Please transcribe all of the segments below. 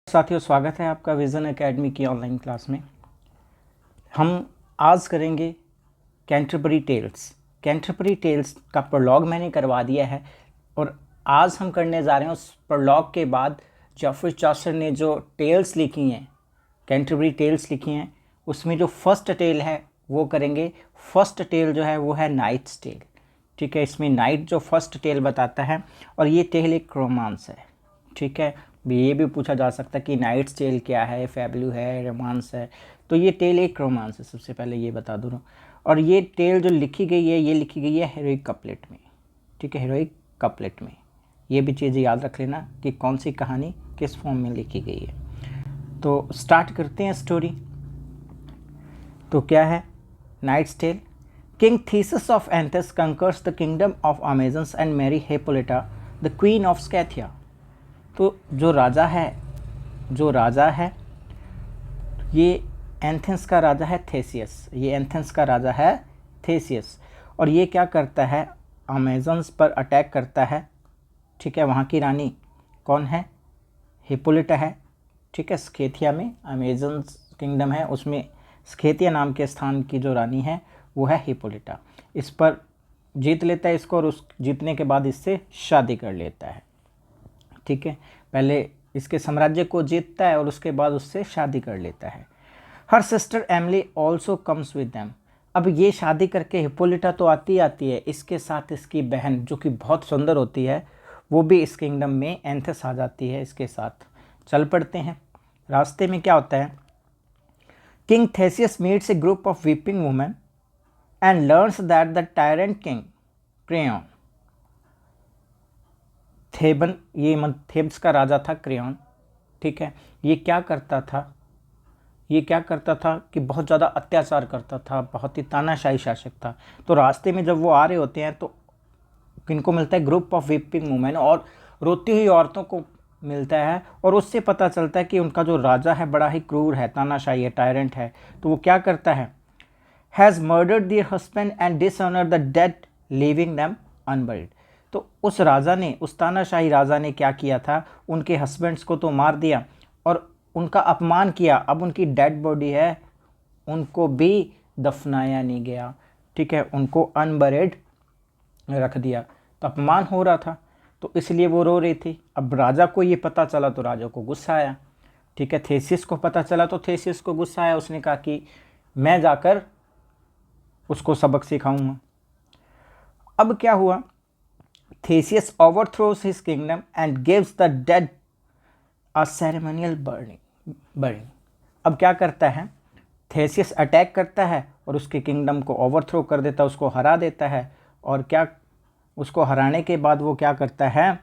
साथियों, स्वागत है आपका विज़न एकेडमी की ऑनलाइन क्लास में। हम आज करेंगे कैंटरबरी टेल्स। कैंटरबरी टेल्स का प्रोलॉग मैंने करवा दिया है और आज हम करने जा रहे हैं उस प्रोलॉग के बाद जेफरी चॉसर ने जो टेल्स लिखी हैं, कैंटरबरी टेल्स लिखी हैं, उसमें जो फर्स्ट टेल है वो करेंगे। फर्स्ट टेल जो है वो है नाइट्स टेल। ठीक है, इसमें नाइट जो फर्स्ट टेल बताता है और ये टेल एक रोमांस है। ठीक है, ये भी पूछा जा सकता है कि नाइट्स टेल क्या है, फैबलू है, रोमांस है। तो ये टेल एक रोमांस है, सबसे पहले ये बता दूँ। और ये टेल जो लिखी गई है ये लिखी गई है हीरोइक कपलेट में। ठीक है, हीरोइक कपलेट में। ये भी चीज़ याद रख लेना कि कौन सी कहानी किस फॉर्म में लिखी गई है। तो स्टार्ट करते हैं स्टोरी। तो क्या है knight's tale. King Theseus of एंथस conquers the kingdom of Amazons and marries Hippolyta the queen of Scythia. तो जो राजा है ये एथेंस का राजा है थेसियस। ये एथेंस का राजा है थेसियस और ये क्या करता है, अमेजन्स पर अटैक करता है। ठीक है, वहाँ की रानी कौन है, हिप्पोलिटा है। ठीक है, स्केथिया में अमेजन्स किंगडम है, उसमें स्केथिया नाम के स्थान की जो रानी है वो है हिप्पोलिटा। इस पर जीत लेता है इसको और उस जीतने के बाद इससे शादी कर लेता है। ठीक है, पहले इसके साम्राज्य को जीतता है और उसके बाद उससे शादी कर लेता है। Her sister Emily also comes with them. अब ये शादी करके हिप्पोलिटा तो आती है, इसके साथ इसकी बहन जो कि बहुत सुंदर होती है वो भी इस किंगडम में एंथस आ जाती है, इसके साथ चल पड़ते हैं। रास्ते में क्या होता है, king Theseus meets A group of weeping women and learns that the tyrant king Creon, Theban, ये थेब्स का राजा था क्रेओन। ठीक है, ये क्या करता था कि बहुत ज़्यादा अत्याचार करता था, बहुत ही तानाशाही शासक था। तो रास्ते में जब वो आ रहे होते हैं तो किनको मिलता है, ग्रुप ऑफ वीपिंग वुमेन, और रोती हुई औरतों को मिलता है और उससे पता चलता है कि उनका जो राजा है बड़ा ही क्रूर है, तानाशाही है, टायरेंट है। तो वो क्या करता है, has murdered their husband and dishonour the dead leaving them unburied. तो उस राजा ने, उस तानाशाही राजा ने क्या किया था, उनके हस्बैंड्स को तो मार दिया और उनका अपमान किया। अब उनकी डेड बॉडी है, उनको भी दफनाया नहीं गया। ठीक है, उनको अनबरिड रख दिया। तो अपमान हो रहा था तो इसलिए वो रो रही थी। अब राजा को ये पता चला तो राजा को गुस्सा आया। ठीक है, थेसियस को पता चला तो थेसियस को गुस्सा आया। उसने कहा कि मैं जाकर उसको सबक सिखाऊंगा। अब क्या हुआ, Theseus overthrows his kingdom and gives the dead a ceremonial burning. अब क्या करता है, थेसियस अटैक करता है और उसके किंगडम को ओवरथ्रो कर देता है, उसको हरा देता है। और क्या, उसको हराने के बाद वो क्या करता है,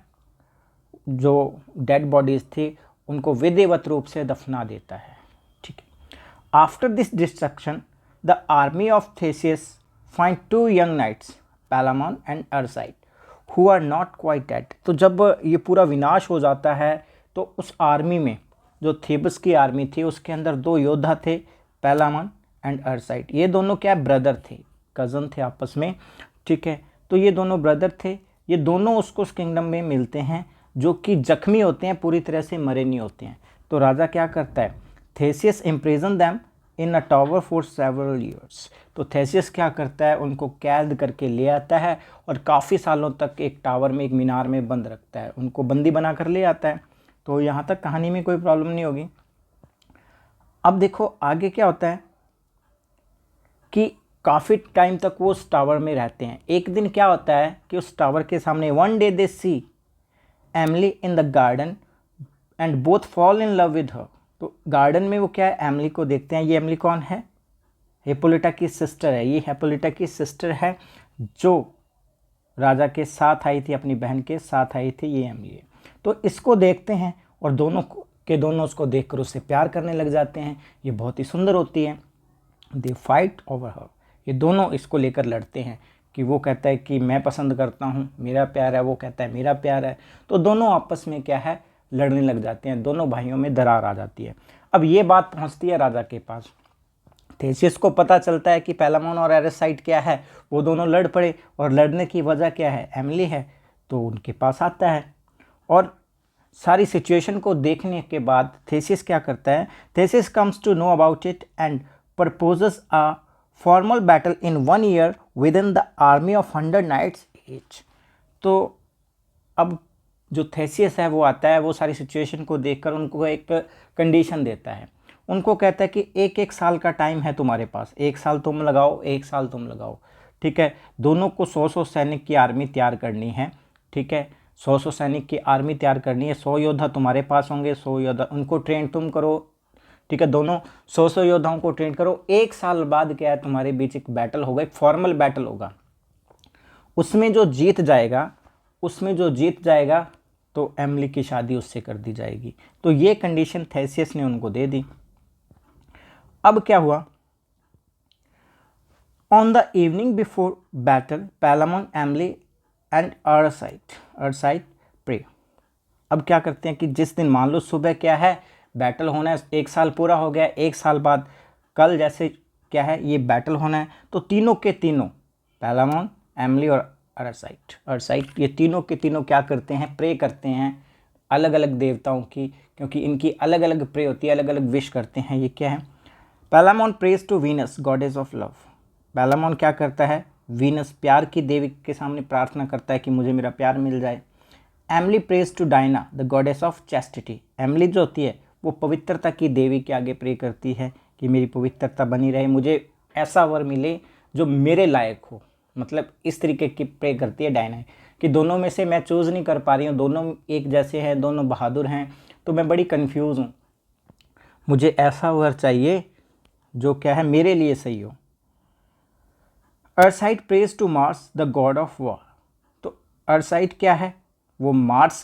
जो डेड बॉडीज थी उनको विधिवत रूप से दफना देता है। ठीक है, after this destruction the army of Theseus find two young knights, Palamon and Arcite, who are not quite dead. तो जब ये पूरा विनाश हो जाता है तो उस आर्मी में, जो थेबस की आर्मी थी, उसके अंदर दो योद्धा थे, पैलामॉन एंड अर्साइड। ये दोनों क्या ब्रदर थे, कज़न थे आपस में। ठीक है, तो ये दोनों ब्रदर थे। ये दोनों उसको उस किंगडम में मिलते हैं जो कि जख्मी होते हैं, पूरी तरह से मरे नहीं होते हैं। तो राजा क्या करता है, Theseus imprison them in a tower for several years. तो थेसियस क्या करता है, उनको कैद करके ले आता है और काफ़ी सालों तक एक टावर में, एक मीनार में बंद रखता है, उनको बंदी बना कर ले आता है। तो यहाँ तक कहानी में कोई प्रॉब्लम नहीं होगी। अब देखो आगे क्या होता है कि काफ़ी टाइम तक वो उस टावर में रहते हैं। एक दिन क्या होता है कि उस टावर के सामने, one day they see Emily in the garden and both fall in love with her. तो गार्डन में वो क्या है, एमिली को देखते हैं। ये एमिली कौन है, हिप्पोलिटा की सिस्टर है। ये हिप्पोलिटा की सिस्टर है जो राजा के साथ आई थी, अपनी बहन के साथ आई थी, ये एमिली है। तो इसको देखते हैं और दोनों उसको देखकर उससे प्यार करने लग जाते हैं। ये बहुत ही सुंदर होती है। दे फाइट ओवर हर, ये दोनों इसको लेकर लड़ते हैं कि वो कहता है कि मैं पसंद करता हूँ, मेरा प्यार है, वो कहता है मेरा प्यार है। तो दोनों आपस में क्या है, लड़ने लग जाते हैं, दोनों भाइयों में दरार आ जाती है। अब ये बात पहुँचती है राजा के पास। थेसियस को पता चलता है कि पैलामॉन और एरेसाइड क्या है, वो दोनों लड़ पड़े और लड़ने की वजह क्या है, एमिली है। तो उनके पास आता है और सारी सिचुएशन को देखने के बाद थेसिस क्या करता है, thesis comes to know about it and proposes a formal battle in 1 year with in the army of 100 knights each. तो अब जो थेसियस है वो आता है, वो सारी सिचुएशन को देखकर उनको एक कंडीशन देता है। उनको कहता है कि एक एक साल का टाइम है तुम्हारे पास, 1 साल तुम लगाओ, 1 साल तुम लगाओ, ठीक है। दोनों को 100 सैनिक की आर्मी तैयार करनी है, ठीक है। 100 सैनिक की आर्मी तैयार करनी है, 100 योद्धा तुम्हारे पास होंगे, 100 योद्धा, उनको ट्रेन तुम करो, ठीक है। दोनों 100 योद्धाओं को ट्रेन करो। 1 साल बाद क्या है, तुम्हारे बीच एक बैटल होगा, एक फॉर्मल बैटल होगा। उसमें जो जीत जाएगा तो एमिली की शादी उससे कर दी जाएगी। तो ये कंडीशन थेसियस ने उनको दे दी। अब क्या हुआ, on the evening before battle Palamon, Emily and Arcite pray. अब क्या करते हैं कि जिस दिन, मान लो सुबह क्या है, बैटल होना है, 1 साल पूरा हो गया, 1 साल बाद कल जैसे क्या है ये बैटल होना है, तो तीनों के तीनों, पैलामोन, एमिली और अरसाइट, ये तीनों के तीनों क्या करते हैं, प्रे करते हैं अलग अलग देवताओं की, क्योंकि इनकी अलग अलग प्रे होती है, अलग अलग विश करते हैं। ये क्या है, Palamon prays to Venus goddess of love. Palamon क्या करता है, वीनस प्यार की देवी के सामने प्रार्थना करता है कि मुझे मेरा प्यार मिल जाए। Emily prays to Diana the goddess of chastity. Emily जो होती है वो पवित्रता की देवी के आगे प्रे करती है कि मेरी पवित्रता बनी रहे, मुझे ऐसा वर मिले जो मेरे लायक हो। मतलब इस तरीके की प्रे करती है डायना, कि दोनों में से मैं चूज़ नहीं कर पा रही हूँ, दोनों एक जैसे हैं, दोनों बहादुर हैं, तो मैं बड़ी कंफ्यूज हूँ, मुझे ऐसा वर चाहिए जो क्या है मेरे लिए सही हो। Arcite prays to Mars the god of war. तो अरसाइट क्या है, वो मार्स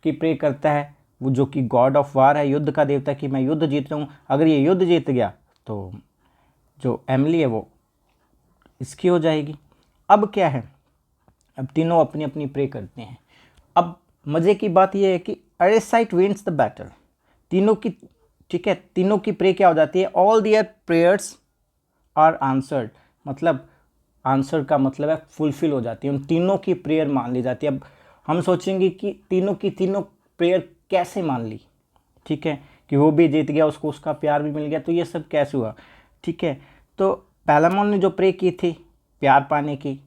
की प्रे करता है, वो जो कि गॉड ऑफ वार है, युद्ध का देवता, कि मैं युद्ध जीत रहा हूँ, अगर ये युद्ध जीत गया तो जो एमिली है वो इसकी हो जाएगी। अब क्या है, अब तीनों अपनी अपनी प्रे करते हैं। अब मज़े की बात यह है कि अरसाइट विंस द बैटल, तीनों की, ठीक है, तीनों की प्रे क्या हो जाती है, all their prayers are answered. मतलब आंसर का मतलब है फुलफिल हो जाती है, उन तीनों की प्रेयर मान ली जाती है। अब हम सोचेंगे कि तीनों की तीनों प्रेयर कैसे मान ली, ठीक है, कि वो भी जीत गया, उसको उसका प्यार भी मिल गया, तो ये सब कैसे हुआ, ठीक है। तो पैलामोन ने जो प्रे की थी प्यार पाने की,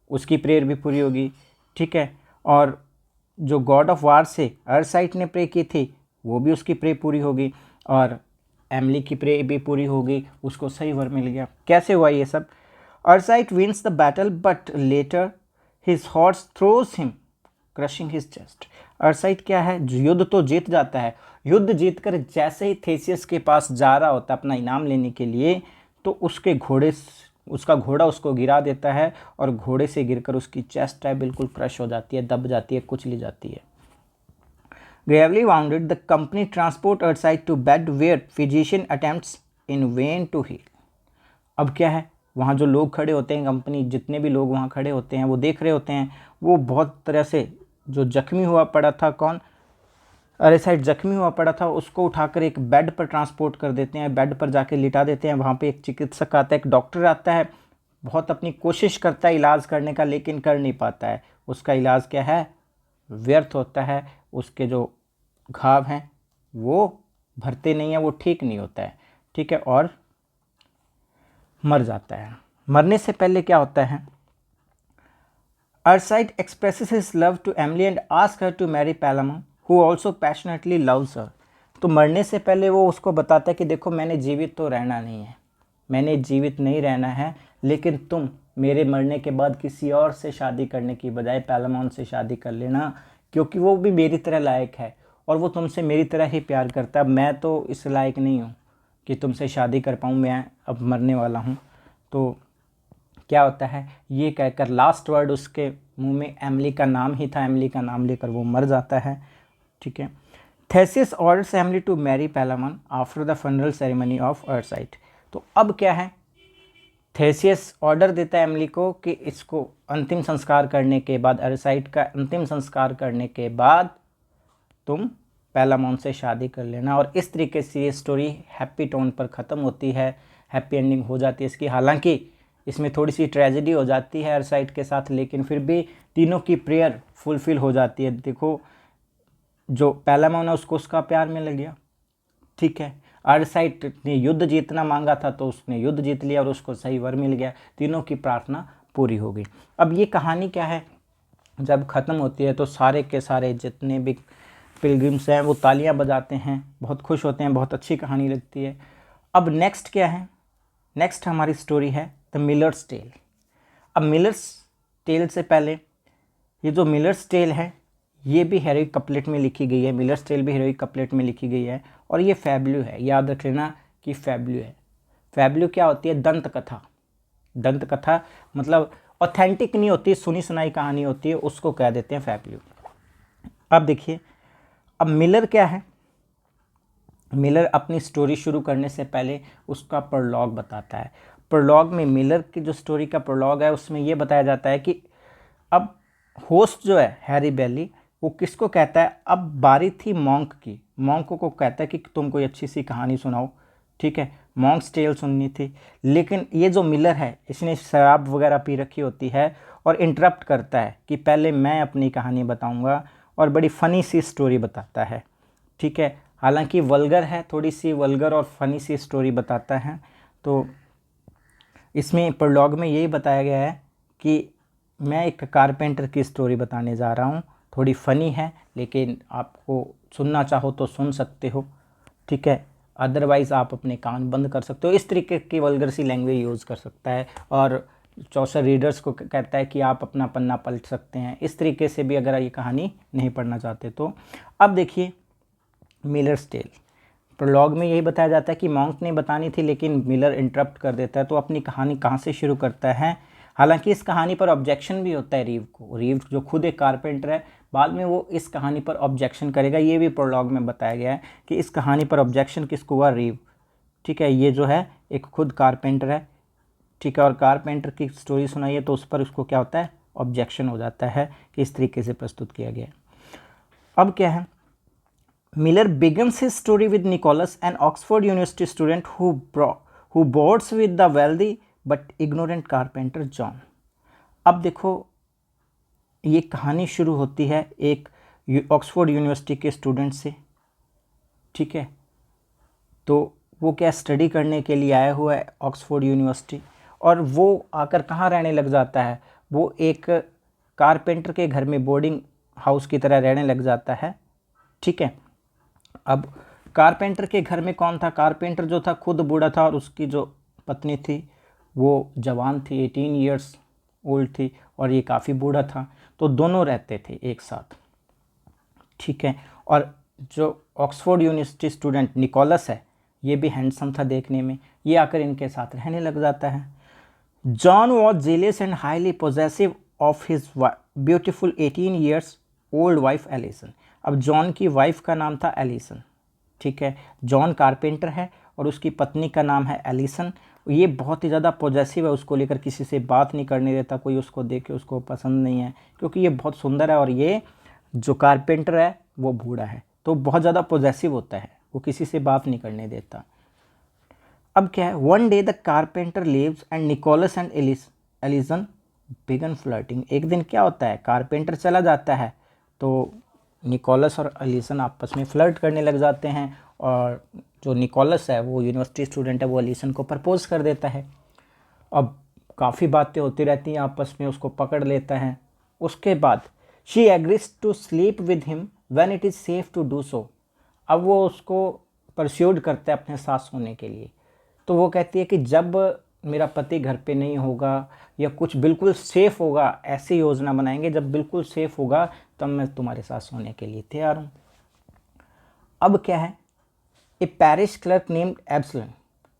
उसकी प्रेयर भी पूरी होगी, ठीक है। और जो गॉड ऑफ वार से अरसाइट ने प्रे की थी वो भी उसकी प्रे पूरी होगी, और एमिली की प्रे भी पूरी होगी, उसको सही वर मिल गया। कैसे हुआ ये सब, Arcite wins the battle but later his horse throws him crushing his chest. Arcite क्या है, युद्ध तो जीत जाता है, युद्ध जीतकर जैसे ही थेसियस के पास जा रहा होता है अपना इनाम लेने के लिए, तो उसका घोड़ा उसको गिरा देता है, और घोड़े से गिरकर उसकी चेस्ट है बिल्कुल क्रश हो जाती है, दब जाती है, कुचली जाती है। Gravely wounded, the company transport Earthside to bed where physician attempts in vain to heal. अब क्या है, वहाँ जो लोग खड़े होते हैं, कंपनी जितने भी लोग वहाँ खड़े होते हैं वो देख रहे होते हैं, वो बहुत तरह से जो जख्मी हुआ पड़ा था, कौन, अरसाइट जख्मी हुआ पड़ा था, उसको उठाकर एक बेड पर ट्रांसपोर्ट कर देते हैं, बेड पर जाके लिटा देते हैं। वहाँ पे एक चिकित्सक आता है, एक डॉक्टर आता है, बहुत अपनी कोशिश करता है इलाज करने का, लेकिन कर नहीं पाता है। उसका इलाज क्या है, व्यर्थ होता है, उसके जो घाव हैं वो भरते नहीं हैं, वो ठीक नहीं होता है, ठीक है, और मर जाता है। मरने से पहले क्या होता है, Arcite expresses his love to Emily and ask her to marry Palamon who also passionately loves her. तो मरने से पहले वो उसको बताता है कि देखो मैंने जीवित तो रहना नहीं है, मैंने जीवित नहीं रहना है, लेकिन तुम मेरे मरने के बाद किसी और से शादी करने की बजाय पैलामोन से शादी कर लेना, क्योंकि वो भी मेरी तरह लायक है और वो तुमसे मेरी तरह ही प्यार करता है। मैं तो इस लायक नहीं हूँ कि तुमसे शादी कर पाऊँ, मैं अब मरने वाला हूँ। तो क्या होता है, ये कहकर लास्ट वर्ड उसके मुंह में एमिली का नाम ही था, एमिली का नाम लेकर वो मर जाता है, ठीक है। Theseus orders Emily to marry Palamon after the funeral ceremony of Arcite. तो अब क्या है, थेसियस ऑर्डर देता है एमिली को कि इसको अंतिम संस्कार करने के बाद, अरसाइट का अंतिम संस्कार करने के बाद तुम पैलामोन से शादी कर लेना। और इस तरीके से ये स्टोरी हैप्पी टोन पर ख़त्म होती है, हैप्पी एंडिंग हो जाती है इसकी। हालांकि इसमें थोड़ी सी ट्रेजेडी हो जाती है अरसाइट के साथ, लेकिन फिर भी तीनों की प्रेयर फुलफिल हो जाती है। देखो जो पैलामोन है उसको उसका प्यार मिल गया, ठीक है। आर्साइट ने युद्ध जीतना मांगा था तो उसने युद्ध जीत लिया और उसको सही वर मिल गया, तीनों की प्रार्थना पूरी हो गई। अब ये कहानी क्या है, जब ख़त्म होती है तो सारे के सारे जितने भी पिलग्रिम्स हैं वो तालियां बजाते हैं, बहुत खुश होते हैं, बहुत अच्छी कहानी लगती है। अब नेक्स्ट क्या है, नेक्स्ट हमारी स्टोरी है द मिलर्स टेल। अब मिलर्स टेल से पहले ये जो मिलर्स टेल है ये भी हेरोइक कपलेट में लिखी गई है, मिलर्स टेल भी हेरोइक कपलेट में लिखी गई है, और ये फैब्यू है, याद रख लेना कि फैब्यू है। फैब्यू क्या होती है, दंत कथा। दंत कथा मतलब ऑथेंटिक नहीं होती, सुनी सुनाई कहानी होती है, उसको कह देते हैं फैब्यू। अब देखिए, अब मिलर क्या है, मिलर अपनी स्टोरी शुरू करने से पहले उसका प्रोलॉग बताता है। प्रोलॉग में मिलर की जो स्टोरी का प्रोलॉग है उसमें ये बताया जाता है कि अब होस्ट जो है हैरी बैली वो किसको कहता है, अब बारी थी मॉन्क की, मॉन्क को कहता है कि तुम कोई अच्छी सी कहानी सुनाओ, ठीक है, मॉन्क्स टेल सुननी थी। लेकिन ये जो मिलर है इसने शराब वगैरह पी रखी होती है और इंटरप्ट करता है कि पहले मैं अपनी कहानी बताऊंगा, और बड़ी फ़नी सी स्टोरी बताता है, ठीक है। हालांकि वल्गर है, थोड़ी सी वल्गर और फ़नी सी स्टोरी बताता है। तो इसमें प्रोलॉग में यही बताया गया है कि मैं एक कारपेंटर की स्टोरी बताने जा रहा हूँ, थोड़ी फ़नी है लेकिन आपको सुनना चाहो तो सुन सकते हो, ठीक है, अदरवाइज़ आप अपने कान बंद कर सकते हो। इस तरीके की वल्गर सी लैंग्वेज यूज़ कर सकता है, और चौसर रीडर्स को कहता है कि आप अपना पन्ना पलट सकते हैं इस तरीके से भी, अगर ये कहानी नहीं पढ़ना चाहते तो। अब देखिए मिलर्स टेल, प्रोलॉग में यही बताया जाता है कि मॉन्क ने बतानी थी लेकिन मिलर इंटरप्ट कर देता है, तो अपनी कहानी कहाँ से शुरू करता है। हालांकि इस कहानी पर ऑब्जेक्शन भी होता है रीव को, रीव जो खुद एक कारपेंटर है, बाद में वो इस कहानी पर ऑब्जेक्शन करेगा, ये भी प्रोलॉग में बताया गया है कि इस कहानी पर ऑब्जेक्शन किसको हुआ, रीव, ठीक है। ये जो है एक खुद कारपेंटर है, ठीक है, और कारपेंटर की स्टोरी सुनाइए तो उस पर उसको क्या होता है, ऑब्जेक्शन हो जाता है कि इस तरीके से प्रस्तुत किया गया है। अब क्या है, Miller begins his story with Nicholas, an Oxford University student who boards with the wealthy but ignorant carpenter John. अब देखो ये कहानी शुरू होती है एक ऑक्सफोर्ड यूनिवर्सिटी के स्टूडेंट से, ठीक है। तो वो क्या स्टडी करने के लिए आया हुआ है ऑक्सफोर्ड यूनिवर्सिटी, और वो आकर कहाँ रहने लग जाता है, वो एक कारपेंटर के घर में बोर्डिंग हाउस की तरह रहने लग जाता है, ठीक है। अब कारपेंटर के घर में कौन था, कारपेंटर जो था खुद बूढ़ा था और उसकी जो पत्नी थी वो जवान थी, 18 ईयर्स ओल्ड थी, और ये काफ़ी बूढ़ा था, तो दोनों रहते थे एक साथ, ठीक है। और जो ऑक्सफोर्ड यूनिवर्सिटी स्टूडेंट निकोलस है ये भी हैंडसम था देखने में, ये आकर इनके साथ रहने लग जाता है। John was jealous and highly possessive of his beautiful 18 years old wife Alison. अब जॉन की वाइफ का नाम था एलिसन, ठीक है। जॉन कारपेंटर है और उसकी पत्नी का नाम है एलिसन। ये बहुत ही ज़्यादा पॉजेसिव है, उसको लेकर किसी से बात नहीं करने देता, कोई उसको देख के उसको पसंद नहीं है क्योंकि ये बहुत सुंदर है, और ये जो कारपेंटर है वो बूढ़ा है, तो बहुत ज़्यादा पॉजेसिव होता है, वो किसी से बात नहीं करने देता। अब क्या है, one day the carpenter leaves and Nicholas and Alison began flirting. एक दिन क्या होता है, कारपेंटर चला जाता है तो निकोलस और एलिसन आपस में फ्लर्ट करने लग जाते हैं, और जो निकोलस है वो यूनिवर्सिटी स्टूडेंट है, वो एलिसन को प्रपोज कर देता है। अब काफ़ी बातें होती रहती हैं आपस में, उसको पकड़ लेता है। उसके बाद she agrees to sleep with him when it is safe to do so. अब वो उसको परस्यूड करता है अपने साथ सोने के लिए, तो वो कहती है कि जब मेरा पति घर पे नहीं होगा या कुछ बिल्कुल सेफ़ होगा, ऐसी योजना बनाएंगे जब बिल्कुल सेफ़ होगा तब मैं तुम्हारे साथ सोने के लिए तैयार हूँ। अब क्या है, a parish clerk named Absalon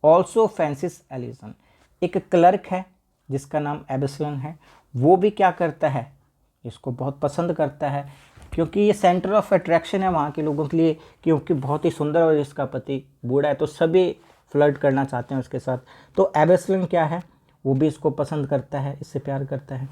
also fancies Alison. एक क्लर्क है जिसका नाम एब्सलन है, वो भी क्या करता है, इसको बहुत पसंद करता है क्योंकि ये सेंटर ऑफ अट्रैक्शन है वहाँ के लोगों के लिए, क्योंकि बहुत ही सुंदर और इसका पति बूढ़ा है, तो सभी फ्लर्ट करना चाहते हैं उसके साथ। तो एब्सलन क्या है, वो भी इसको पसंद करता है, इससे प्यार करता है।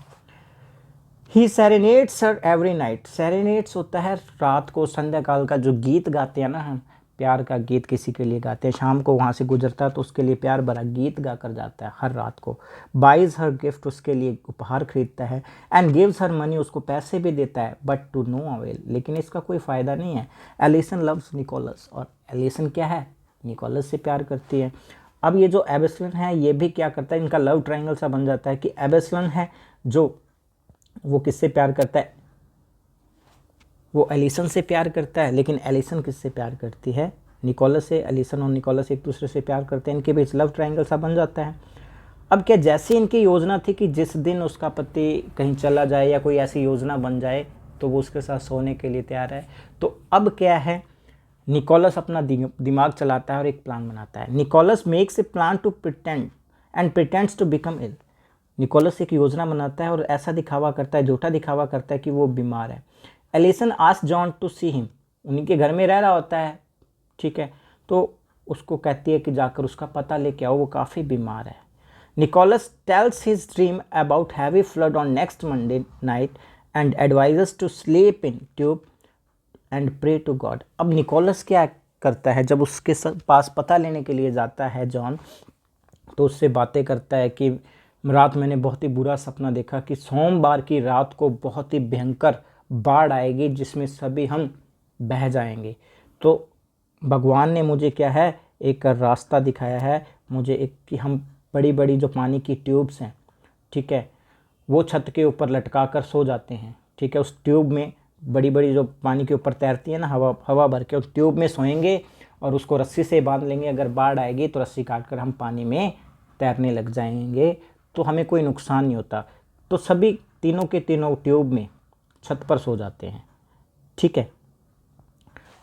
ही सेरेनेट्स हर एवरी नाइट। सेरेनेट्स होता है रात को संध्या काल का जो गीत गाते हैं ना हम, प्यार का गीत किसी के लिए गाते हैं, शाम को वहाँ से गुजरता है तो उसके लिए प्यार भरा गीत गा कर जाता है हर रात को। बाइज हर गिफ्ट, उसके लिए उपहार खरीदता है। एंड गिव्स हर मनी, उसको पैसे भी देता है, बट टू नो अवेल, लेकिन इसका कोई फ़ायदा नहीं है। एलिसन लव्स निकोलस, और एलिसन क्या है, निकोलस से प्यार करती है। अब ये जो एबेसलन है ये भी क्या करता है, इनका लव ट्रायंगल सा बन जाता है कि एबेसलन है जो वो किससे प्यार करता है, वो एलिसन से प्यार करता है, लेकिन एलिसन किससे प्यार करती है, निकोलस से। एलिसन और निकोलस एक दूसरे से प्यार करते हैं, इनके बीच लव ट्रायंगल सा बन जाता है। अब क्या, जैसे इनकी योजना थी कि जिस दिन उसका पति कहीं चला जाए या कोई ऐसी योजना बन जाए तो वो उसके साथ सोने के लिए तैयार है, तो अब क्या है, निकोलस अपना दिमाग चलाता है और एक प्लान बनाता है। Nicholas makes a plan to pretend and pretends to become ill. Nicholas एक योजना बनाता है और ऐसा दिखावा करता है, झूठा दिखावा करता है कि वो बीमार है। Alison ask John to see him, उन्हीं के घर में रह रहा होता है, ठीक है, तो उसको कहती है कि जाकर उसका पता लेके आओ, वो काफ़ी बीमार है। Nicholas tells his dream about heavy flood on next Monday night and advises to sleep in tube and pray to God. अब निकोलस क्या करता है, जब उसके पास पता लेने के लिए जाता है जॉन, तो उससे बातें करता है कि रात मैंने बहुत ही बुरा सपना देखा कि सोमवार की रात को बहुत ही भयंकर बाढ़ आएगी जिसमें सभी हम बह जाएंगे। तो भगवान ने मुझे क्या है, एक रास्ता दिखाया है मुझे, एक कि हम बड़ी बड़ी जो पानी की ट्यूब्स हैं, ठीक है, वो छत के ऊपर लटका कर सो जाते हैं, ठीक है, उस ट्यूब में बड़ी बड़ी जो पानी के ऊपर तैरती है ना, हवा भर के, उस ट्यूब में सोएंगे और उसको रस्सी से बांध लेंगे। अगर बाढ़ आएगी तो रस्सी काट कर हम पानी में तैरने लग जाएंगे, तो हमें कोई नुकसान नहीं होता। तो सभी तीनों के तीनों ट्यूब में छत पर सो जाते हैं, ठीक है।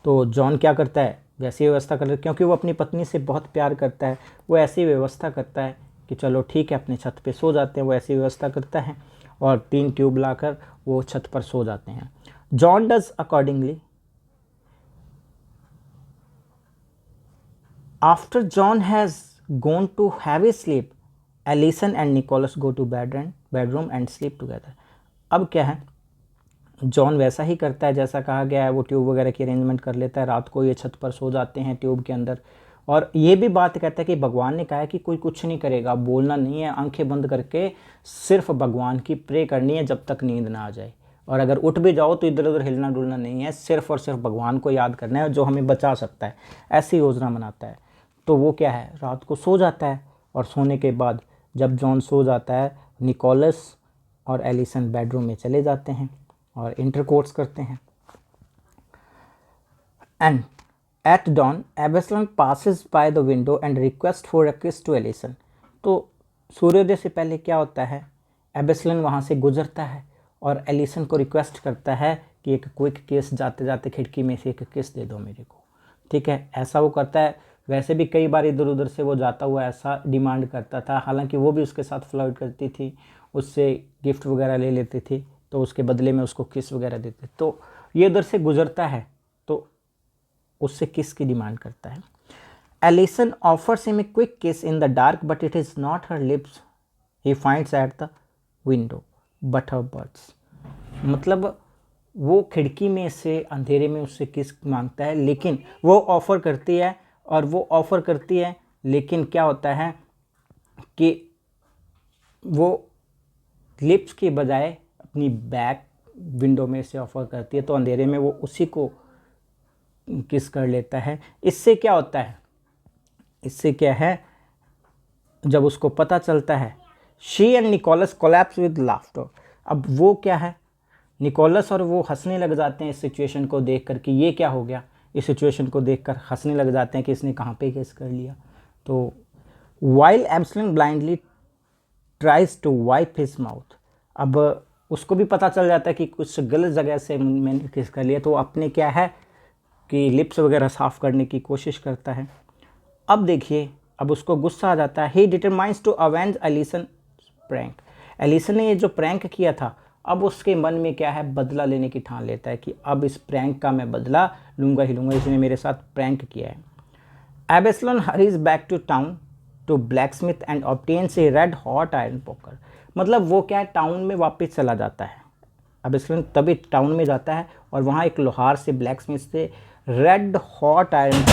तो जॉन क्या करता है, वैसी व्यवस्था कर, क्योंकि वो अपनी पत्नी से बहुत प्यार करता है, वो ऐसी व्यवस्था करता है कि चलो ठीक है अपने छत पे सो जाते हैं। वो ऐसी व्यवस्था करता है और 3 ट्यूब लाकर वो छत पर सो जाते हैं। John does accordingly. After John has gone to have a sleep, Alison and Nicholas go to bedroom and sleep together. अब क्या है, जॉन वैसा ही करता है जैसा कहा गया है, वो ट्यूब वगैरह की अरेंजमेंट कर लेता है, रात को ये छत पर सो जाते हैं ट्यूब के अंदर। और ये भी बात कहता है कि भगवान ने कहा है कि कोई कुछ नहीं करेगा, बोलना नहीं है, आंखें बंद करके सिर्फ भगवान की प्रे करनी है जब तक नींद ना आ जाए, और अगर उठ भी जाओ तो इधर उधर हिलना डुलना नहीं है, सिर्फ और सिर्फ भगवान को याद करना है जो हमें बचा सकता है। ऐसी योजना बनाता है। तो वो क्या है, रात को सो जाता है, और सोने के बाद जब जॉन सो जाता है, निकोलस और एलिसन बेडरूम में चले जाते हैं और इंटरकोर्स करते हैं। And at dawn Absalon passes by the window and request for a kiss to Allison. तो सूर्योदय से पहले क्या होता है, एबेसलन वहाँ से गुजरता है और एलिसन को रिक्वेस्ट करता है कि एक क्विक किस, जाते जाते खिड़की में से एक किस दे दो मेरे को, ठीक है। ऐसा वो करता है। वैसे भी कई बार इधर उधर से वो जाता हुआ ऐसा डिमांड करता था, हालांकि वो भी उसके साथ फ्लर्ट करती थी, उससे गिफ्ट वगैरह ले लेती थी, तो उसके बदले में उसको किस वगैरह देते। तो ये उधर से गुजरता है तो उससे किस की डिमांड करता है। Alison offers him a quick kiss in the dark but it is not her lips he finds at the window but her birds. मतलब वो खिड़की में से अंधेरे में उससे किस मांगता है, लेकिन वो ऑफ़र करती है, और वो ऑफ़र करती है, लेकिन क्या होता है कि वो लिप्स की बजाय अपनी बैक विंडो में से ऑफ़र करती है, तो अंधेरे में वो उसी को किस कर लेता है। इससे क्या होता है, इससे क्या है, जब उसको पता चलता है, she and Nicholas collapse with laughter. अब वो क्या है, निकोलस और वो हंसने लग जाते हैं इस सिचुएशन को देख कर कि ये क्या हो गया। इस सिचुएशन को देखकर हंसने लग जाते हैं कि इसने कहाँ पे किस कर लिया। तो while Absalom blindly tries to wipe his mouth. अब उसको भी पता चल जाता है कि कुछ गलत जगह से मैंने किस कर लिया, तो अपने क्या है कि लिप्स वगैरह साफ़ करने की कोशिश करता है। अब देखिए, अब उसको गुस्सा आ जाता है। He determines to avenge Alison prank. Alison ने ये जो प्रैंक किया था, अब उसके मन में क्या है, बदला लेने की ठान लेता है कि अब इस प्रैंक का मैं बदला लूँगा ही लूँगा, इसने मेरे साथ प्रैंक किया है। Absalom hurries back to town to blacksmith and obtains a red hot iron poker. मतलब वो क्या है, टाउन में वापस चला जाता है। एबेसलन तभी टाउन में जाता है और वहाँ एक लोहार से, ब्लैकस्मिथ से रेड हॉट आयरन,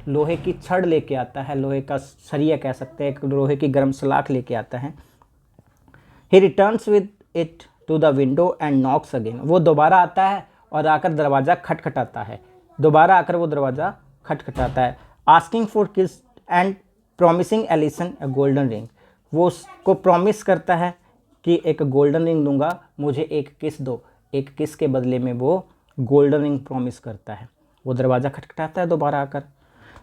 लोहे की छड़ लेके आता है, लोहे का सरिया कह सकते हैं, लोहे की गर्म सलाख लेके आता है। He returns with it to the window and knocks again, वो दोबारा आता है और आकर दरवाज़ा खटखटाता है, दोबारा आकर वो दरवाज़ा खटखटाता है। Asking for kiss and promising Alison a golden ring, वो उसको प्रॉमिस करता है कि एक गोल्डन रिंग दूंगा, मुझे एक किस दो, एक किस के बदले में वो गोल्डन रिंग प्रॉमिस करता है। वो दरवाज़ा खटखटाता है दोबारा आकर।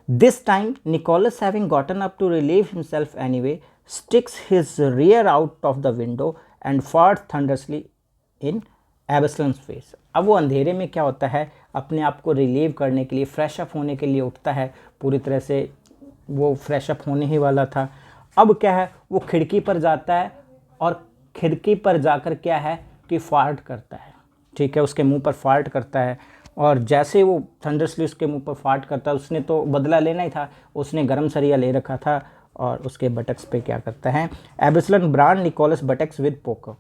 This time Nicholas having gotten up to relieve himself anyway sticks his rear out of the window and fart thunderously in Absalom's face. अब वो अंधेरे में क्या होता है, अपने आप को रिलीव करने के लिए, फ्रेश अप होने के लिए उठता है, पूरी तरह से वो फ्रेश अप होने ही वाला था। अब क्या है, वो खिड़की पर जाता है और खिड़की पर जाकर क्या है कि फार्ट करता है, ठीक है, उसके मुंह पर फार्ट करता है। और जैसे वो थंडरसली उसके मुंह पर फार्ट करता है, उसने तो बदला लेना ही था, उसने गर्म सरिया ले रखा था और उसके बटक्स पे क्या करता है, Absalom brand Nicholas buttocks with poker,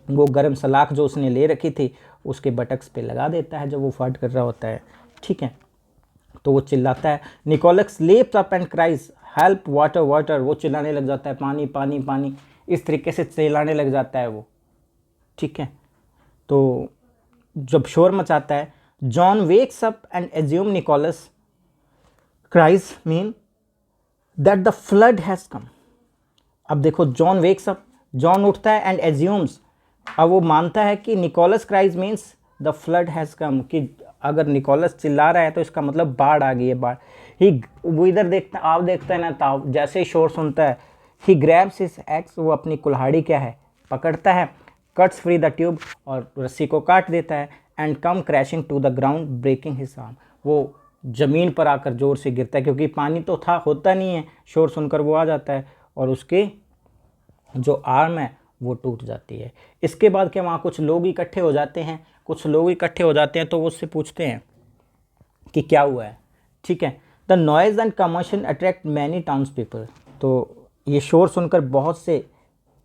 वो गर्म सलाख जो उसने ले रखी थी उसके बटक्स पे लगा देता है जब वो फार्ट कर रहा होता है, ठीक है। तो वो चिल्लाता है, Nicholas leaps up and cries help water water, वो चिल्लाने लग जाता है, पानी पानी पानी, इस तरीके से चिल्लाने लग जाता है वो, ठीक है। तो जब शोर मचाता है, John wakes up and assume Nicholas cries mean that the flood has come. अब देखो, जॉन वेक्स अप, जॉन उठता है एंड एज्यूम्स, अब वो मानता है कि Nicholas cries means the flood has come, कि अगर निकोलस चिल्ला रहा है तो इसका मतलब बाढ़ आ गई है, बाढ़ ही। वो इधर देखता, आप देखता है ना ताव, जैसे ही शोर सुनता है, ही ग्रैब्स हिज एक्स, वो अपनी कुल्हाड़ी क्या है पकड़ता है, कट्स फ्री द ट्यूब, और रस्सी को काट देता है, and come crashing to the ground breaking his arm, वो ज़मीन पर आकर ज़ोर से गिरता है, क्योंकि पानी तो था, होता नहीं है, शोर सुनकर वो आ जाता है और उसके जो आर्म है वो टूट जाती है। इसके बाद क्या, वहाँ कुछ लोग इकट्ठे हो जाते हैं, कुछ लोग इकट्ठे हो जाते हैं, तो वो उससे पूछते हैं कि क्या हुआ है, ठीक है। The noise and commotion attract many towns people, तो ये शोर सुनकर बहुत से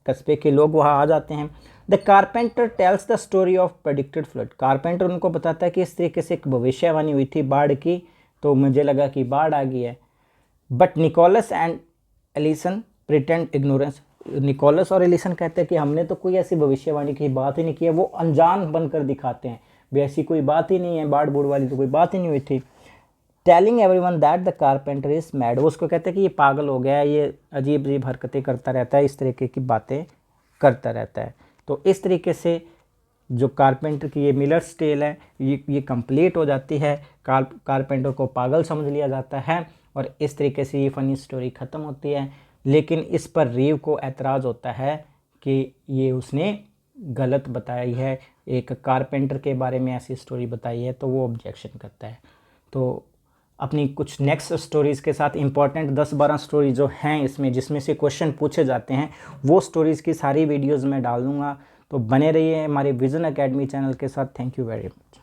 कस्बे के लोग वहाँ आ जाते हैं। The carpenter tells the story of predicted flood, carpenter उनको बताता है कि इस तरीके से एक भविष्यवाणी हुई थी बाढ़ की, तो मुझे लगा कि बाढ़ आ गई है। But Nicholas and Alison pretend ignorance, Nicholas और एलिसन कहते हैं कि हमने तो कोई ऐसी भविष्यवाणी की बात ही नहीं की है, वो अनजान बनकर दिखाते हैं, भी ऐसी कोई बात ही नहीं है, बाढ़ बूढ़ वाली तो कोई बात ही नहीं हुई थी। Telling everyone that the carpenter is mad, वो उसको कहते हैं कि ये पागल हो गया है, ये अजीब अजीब हरकतें करता रहता है, इस तरीके की बातें करता रहता है। तो इस तरीके से जो कारपेंटर की ये मिलर्स टेल है ये कंप्लीट हो जाती है। कारपेंटर को पागल समझ लिया जाता है और इस तरीके से ये फ़नी स्टोरी ख़त्म होती है। लेकिन इस पर रीव को एतराज़ होता है कि ये उसने गलत बताई है, एक कारपेंटर के बारे में ऐसी स्टोरी बताई है, तो वो ऑब्जेक्शन करता है। तो अपनी कुछ नेक्स्ट स्टोरीज़ के साथ इंपॉर्टेंट 10-12 स्टोरी जो हैं इसमें, जिसमें से क्वेश्चन पूछे जाते हैं, वो स्टोरीज़ की सारी वीडियोज़ मैं डाल दूँगा। तो बने रहिए हमारे विज़न एकेडमी चैनल के साथ। Thank you very much.